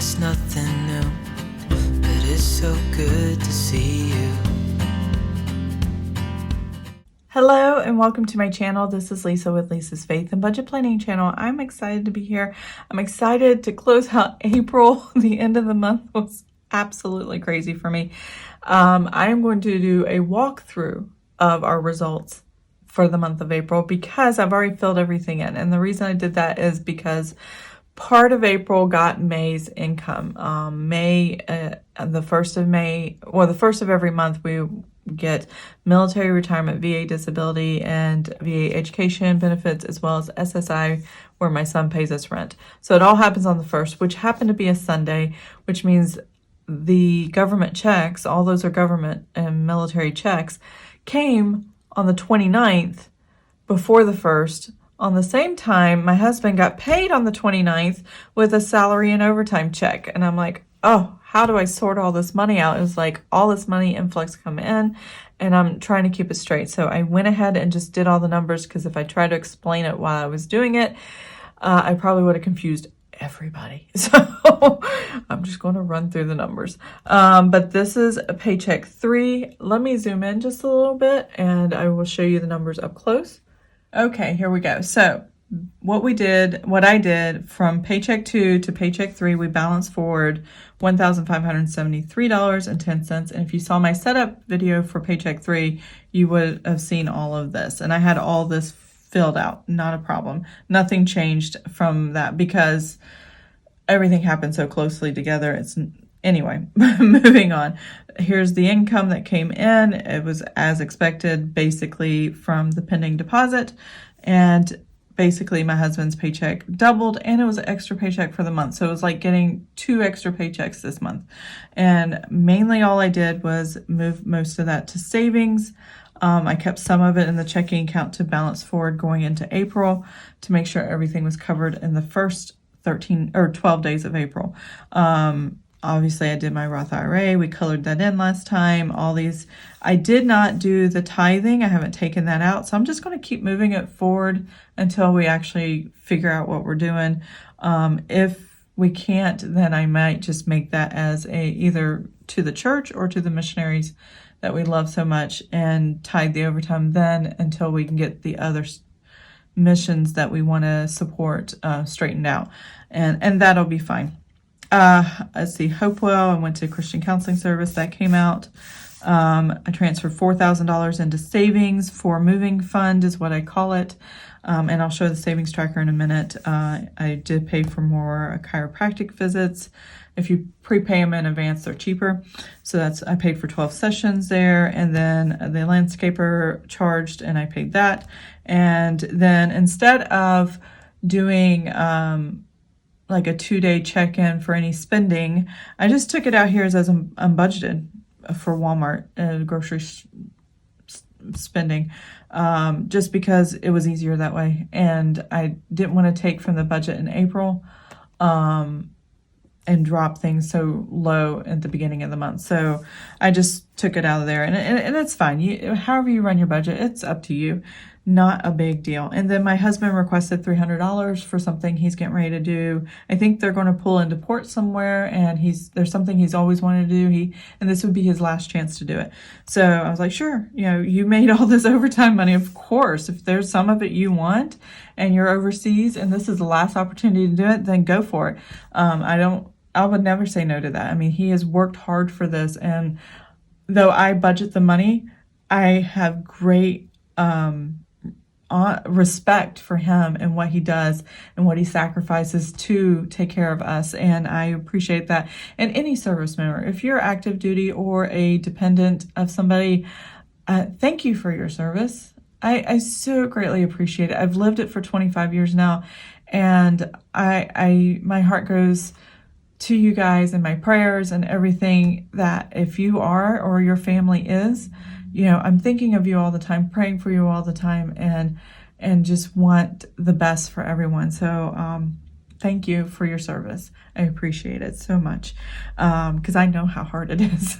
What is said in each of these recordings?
it's nothing new, but it's so good to see you. Hello and welcome to my channel. This is Lisa with Lisa's Faith and Budget Planning channel. I'm excited to be here. I'm excited to close out April. The end of the month was absolutely crazy for me. I am going to do a walkthrough of our results for the month of April because I've already filled everything in. And the reason I did that is because part of April got May's income. The 1st of May, or the 1st of every month, we get military retirement, VA disability, and VA education benefits, as well as SSI, where my son pays us rent. So it all happens on the 1st, which happened to be a Sunday, which means the government checks, all those are government and military checks, came on the 29th before the 1st. On the same time, my husband got paid on the 29th with a salary and overtime check. And I'm like, oh, how do I sort all this money out? It was like all this money influx come in and I'm trying to keep it straight. So I went ahead and just did all the numbers because if I tried to explain it while I was doing it, I probably would have confused everybody. So I'm just going to run through the numbers. But this is a Paycheck 3. Let me zoom in just a little bit and I will show you the numbers up close. Okay, here we go. So what I did from Paycheck 2 to Paycheck 3, we balanced forward $1,573.10. And if you saw my setup video for Paycheck 3, you would have seen all of this. And I had all this filled out, not a problem. Nothing changed from that because everything happened so closely together. Anyway, moving on. Here's the income that came in. It was as expected, basically from the pending deposit. And basically my husband's paycheck doubled and it was an extra paycheck for the month. So it was like getting 2 extra paychecks this month. And mainly all I did was move most of that to savings. I kept some of it in the checking account to balance forward going into April to make sure everything was covered in the first 12 days of April. Obviously I did my Roth IRA. We colored that in last time. All these, I did not do the tithing. I haven't taken that out. So I'm just going to keep moving it forward until we actually figure out what we're doing. If we can't, then I might just make that as either to the church or to the missionaries that we love so much and tithe the overtime then until we can get the other missions that we want to support straightened out. And that'll be fine. Let's see, Hopewell, I went to Christian Counseling Service, that came out. I transferred $4,000 into savings for moving fund is what I call it. And I'll show the savings tracker in a minute. I did pay for more chiropractic visits. If you prepay them in advance, they're cheaper. So I paid for 12 sessions there. And then the landscaper charged and I paid that. And then instead of doing, like a 2-day check-in for any spending, I just took it out here as I'm budgeted for Walmart grocery spending, just because it was easier that way. And I didn't want to take from the budget in April and drop things so low at the beginning of the month. So I just took it out of there and it's fine. However you run your budget, it's up to you. Not a big deal. And then my husband requested $300 for something he's getting ready to do. I think they're going to pull into port somewhere and there's something he's always wanted to do. And this would be his last chance to do it. So I was like, sure, you made all this overtime money. Of course, if there's some of it you want and you're overseas and this is the last opportunity to do it, then go for it. I would never say no to that. I mean, he has worked hard for this. And though I budget the money, I have great, respect for him and what he does and what he sacrifices to take care of us. And I appreciate that. And any service member, if you're active duty or a dependent of somebody, thank you for your service. I so greatly appreciate it. I've lived it for 25 years now. And my heart goes to you guys and my prayers and everything that if you are or your family is, I'm thinking of you all the time, praying for you all the time, and just want the best for everyone. So thank you for your service. I appreciate it so much because I know how hard it is.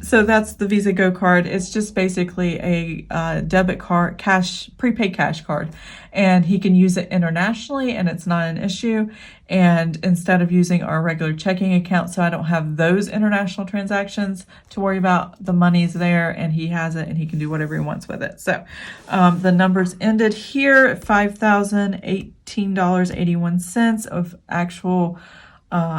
So that's the Visa Go card. It's just basically a debit card, prepaid cash card, and he can use it internationally and it's not an issue. And instead of using our regular checking account, so I don't have those international transactions to worry about, the money's there and he has it and he can do whatever he wants with it. So the numbers ended here at $5,018.81 of actual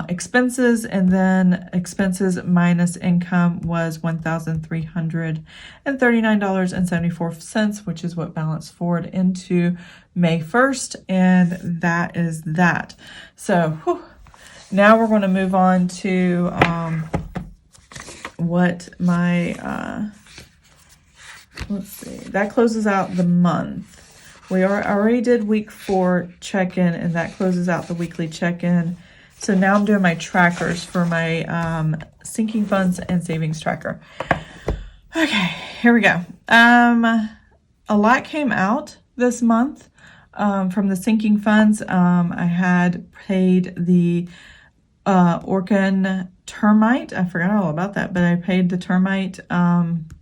expenses, and then expenses minus income was $1,339.74, which is what balanced forward into May 1st, and that is that. So now we're going to move on to what my let's see, that closes out the month. We already did week 4 check-in, and that closes out the weekly check-in. So now I'm doing my trackers for my sinking funds and savings tracker. Okay, here we go. A lot came out this month from the sinking funds. I had paid the Orkin termite. I forgot all about that, but I paid the termite and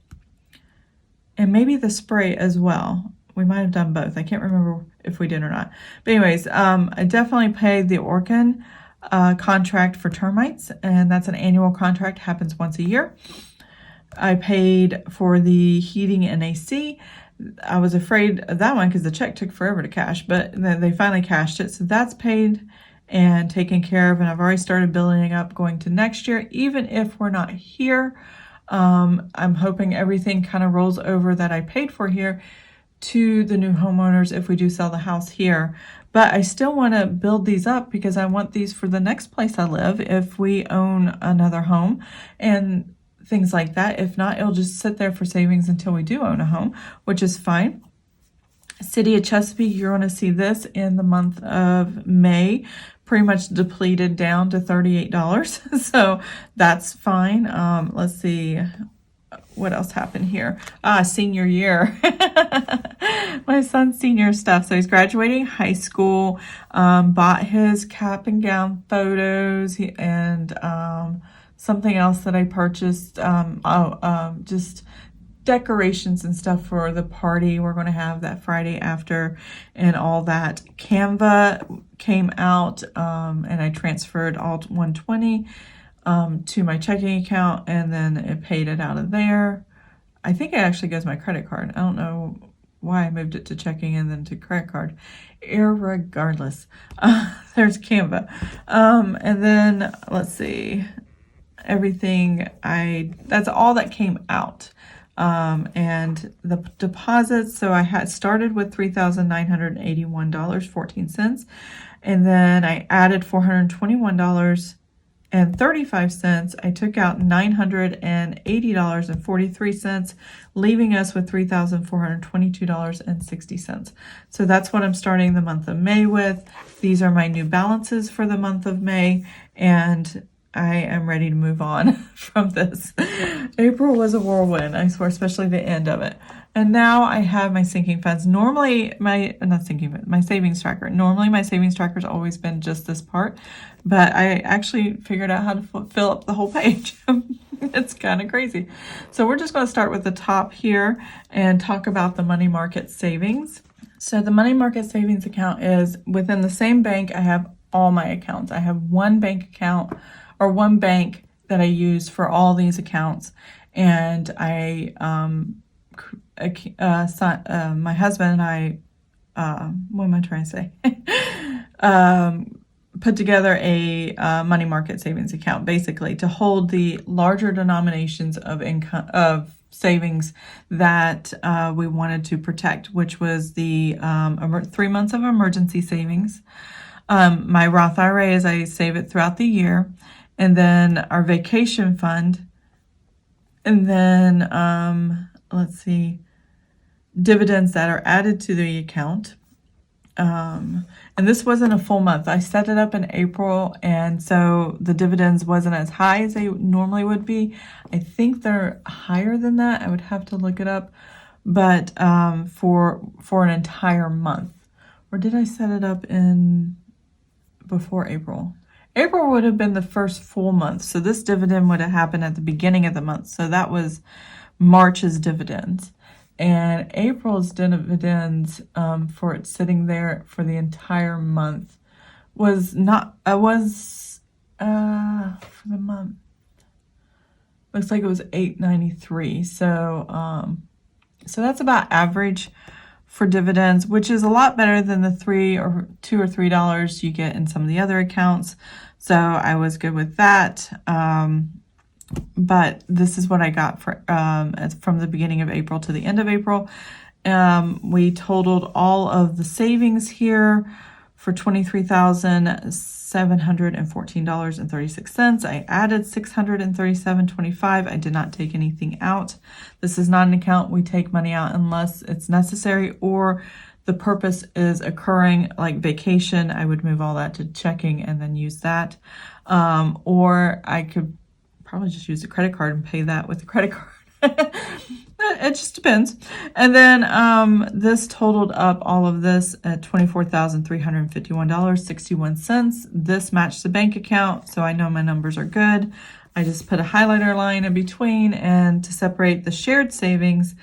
maybe the spray as well. We might have done both. I can't remember if we did or not. But anyways, I definitely paid the Orkin contract for termites, and that's an annual contract, happens once a year. I paid for the heating and AC. I was afraid of that one because the check took forever to cash, but then they finally cashed it. So that's paid and taken care of, and I've already started building up going to next year. Even if we're not here, I'm hoping everything kind of rolls over that I paid for here to the new homeowners if we do sell the house here. But I still want to build these up because I want these for the next place I live if we own another home and things like that. If not, it'll just sit there for savings until we do own a home, which is fine. City of Chesapeake, you're going to see this in the month of May, pretty much depleted down to $38. So that's fine. Let's see what else happened here. Senior year. My son's senior stuff. So he's graduating high school, bought his cap and gown photos and something else that I purchased. Just decorations and stuff for the party we're going to have that Friday after and all that. Canva came out and I transferred all $120 to my checking account, and then it paid it out of there. I think it actually goes my credit card. I don't know why I moved it to checking and then to credit card. Irregardless, there's Canva. And then let's see, everything that's all that came out. And the deposits, so I had started with $3,981.14, and then I added $421.35. I took out $980.43, leaving us with $3,422.60. So that's what I'm starting the month of May with. These are my new balances for the month of May, and I am ready to move on from this. April was a whirlwind, I swear, especially the end of it. And now I have my sinking funds. Normally, my savings tracker. Normally, my savings tracker's always been just this part, but I actually figured out how to fill up the whole page. It's kind of crazy. So we're just going to start with the top here and talk about the money market savings. So the money market savings account is within the same bank. I have all my accounts. I have one bank account, or one bank that I use for all these accounts. And my husband and I, what am I trying to say? Put together a money market savings account, basically to hold the larger denominations of income, of savings that we wanted to protect, which was the 3 months of emergency savings. My Roth IRA, as I save it throughout the year, and then our vacation fund, and then let's see, dividends that are added to the account. And this wasn't a full month. I set it up in April, and so the dividends wasn't as high as they normally would be. I think they're higher than that. I would have to look it up, but for an entire month. Or did I set it up in before April. April would have been the first full month. So this dividend would have happened at the beginning of the month. So that was March's dividends. And April's dividends, for it sitting there for the entire month, was not, for the month, looks like it was $8.93. So that's about average for dividends, which is a lot better than the $2 or $3 you get in some of the other accounts. So I was good with that. But this is what I got for from the beginning of April to the end of April. We totaled all of the savings here for $23,714.36. I added $637.25. I did not take anything out. This is not an account we take money out unless it's necessary or the purpose is occurring, like vacation. I would move all that to checking and then use that. Or I could probably just use a credit card and pay that with a credit card. It just depends. And then this totaled up all of this at $24,351.61. This matched the bank account, so I know my numbers are good. I just put a highlighter line in between and to separate the shared savings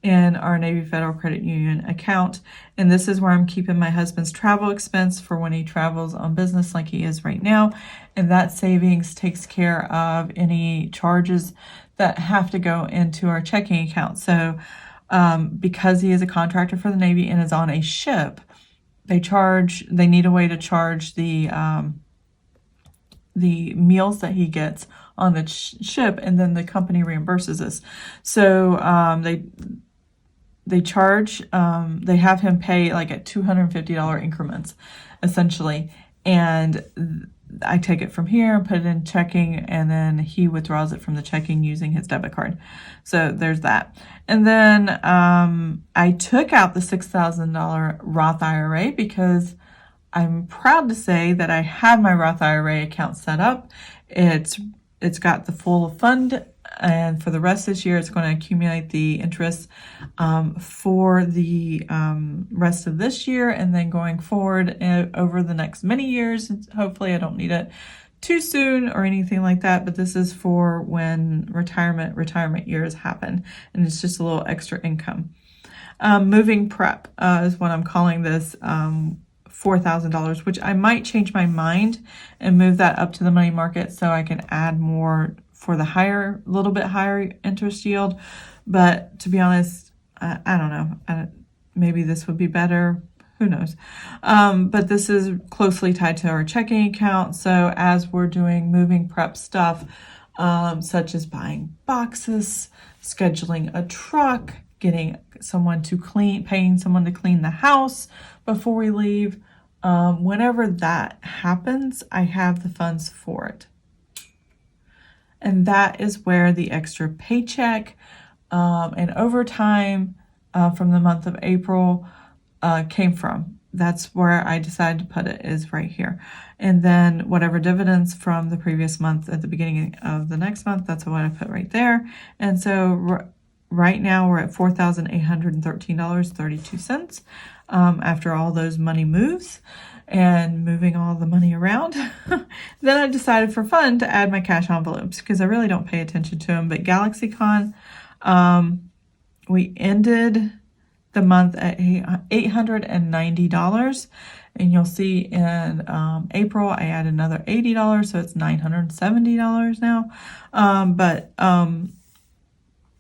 in our Navy Federal Credit Union account. And this is where I'm keeping my husband's travel expense for when he travels on business like he is right now. And that savings takes care of any charges that have to go into our checking account. So because he is a contractor for the Navy and is on a ship, they need a way to charge the meals that he gets on the ship, and then the company reimburses us. So they charge, they have him pay like at $250 increments, essentially. And I take it from here and put it in checking, and then he withdraws it from the checking using his debit card. So there's that. And then I took out the $6,000 Roth IRA because I'm proud to say that I have my Roth IRA account set up. It's got the full fund, and for the rest of this year, it's going to accumulate the interest for the rest of this year, and then going forward over the next many years. Hopefully, I don't need it too soon or anything like that, but this is for when retirement years happen, and it's just a little extra income. Moving prep is what I'm calling this. $4,000, which I might change my mind and move that up to the money market so I can add more for the little bit higher interest yield. But to be honest, I don't know. Maybe this would be better. Who knows? But this is closely tied to our checking account. So as we're doing moving prep stuff, such as buying boxes, scheduling a truck, getting someone to paying someone to clean the house before we leave, whenever that happens, I have the funds for it. And that is where the extra paycheck and overtime from the month of April came from. That's where I decided to put it, is right here. And then whatever dividends from the previous month at the beginning of the next month, that's what I put right there. And so right now we're at $4,813.32 after all those money moves and moving all the money around. Then I decided for fun to add my cash envelopes because I really don't pay attention to them. But GalaxyCon, we ended the month at $890. And you'll see in April, I add another $80, so it's $970 now.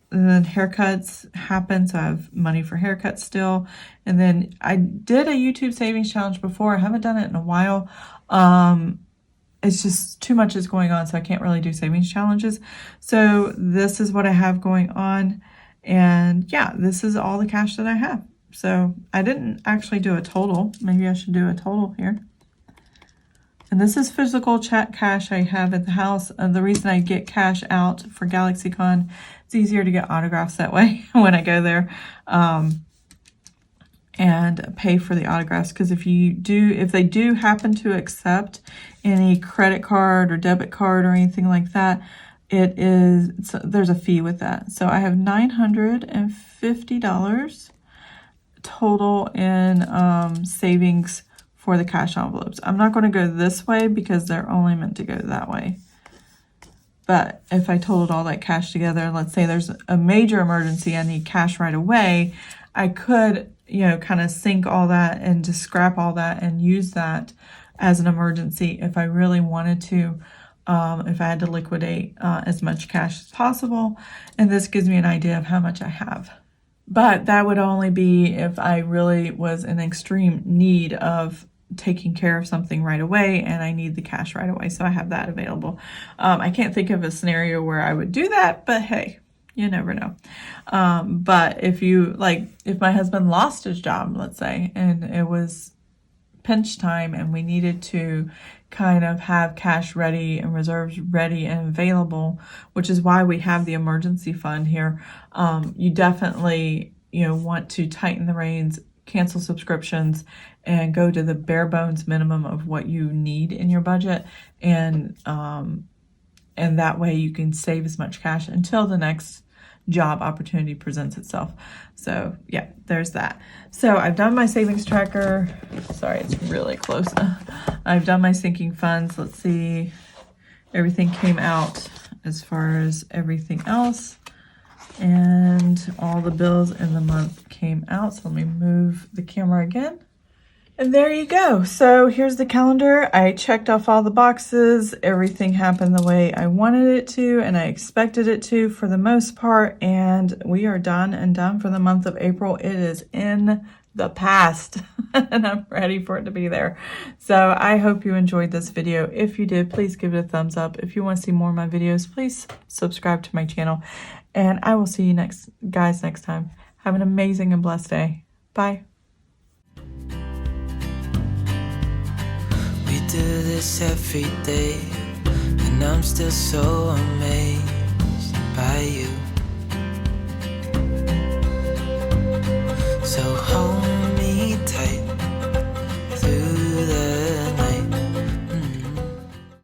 And then haircuts happen, so I have money for haircuts still. And then I did a YouTube savings challenge before. I haven't done it in a while. It's just too much is going on, so I can't really do savings challenges. So this is what I have going on. And yeah, this is all the cash that I have. So I didn't actually do a total. Maybe I should do a total here. And this is physical cash I have at the house. The reason I get cash out for GalaxyCon, it's easier to get autographs that way when I go there and pay for the autographs. Because if they do happen to accept any credit card or debit card or anything like that, there's a fee with that. So I have $950 total in savings for the cash envelopes. I'm not going to go this way because they're only meant to go that way. But if I totaled all that cash together, let's say there's a major emergency, I need cash right away, I could, you know, kind of sink all that and just scrap all that and use that as an emergency if I really wanted to, if I had to liquidate as much cash as possible. And this gives me an idea of how much I have. But that would only be if I really was in extreme need of taking care of something right away and I need the cash right away. So I have that available. I can't think of a scenario where I would do that, but hey, you never know. But if you, like, if my husband lost his job, let's say, and it was pinch time and we needed to kind of have cash ready and reserves ready and available, which is why we have the emergency fund here. You definitely, you know, want to tighten the reins, cancel subscriptions, and go to the bare bones minimum of what you need in your budget, and that way you can save as much cash until the next job opportunity presents itself. So yeah, there's that. So I've done my savings tracker. Sorry, it's really close. I've done my sinking funds. Let's see, everything came out as far as everything else, and all the bills in the month came out. So let me move the camera again. And there you go. So here's the calendar. I checked off all the boxes. Everything happened the way I wanted it to and I expected it to for the most part. And we are done and done for the month of April. It is in the past and I'm ready for it to be there. So I hope you enjoyed this video. If you did, please give it a thumbs up. If you want to see more of my videos, please subscribe to my channel. And I will see you guys next time. Have an amazing and blessed day. Bye. Do this every day, and I'm still so amazed by you. So hold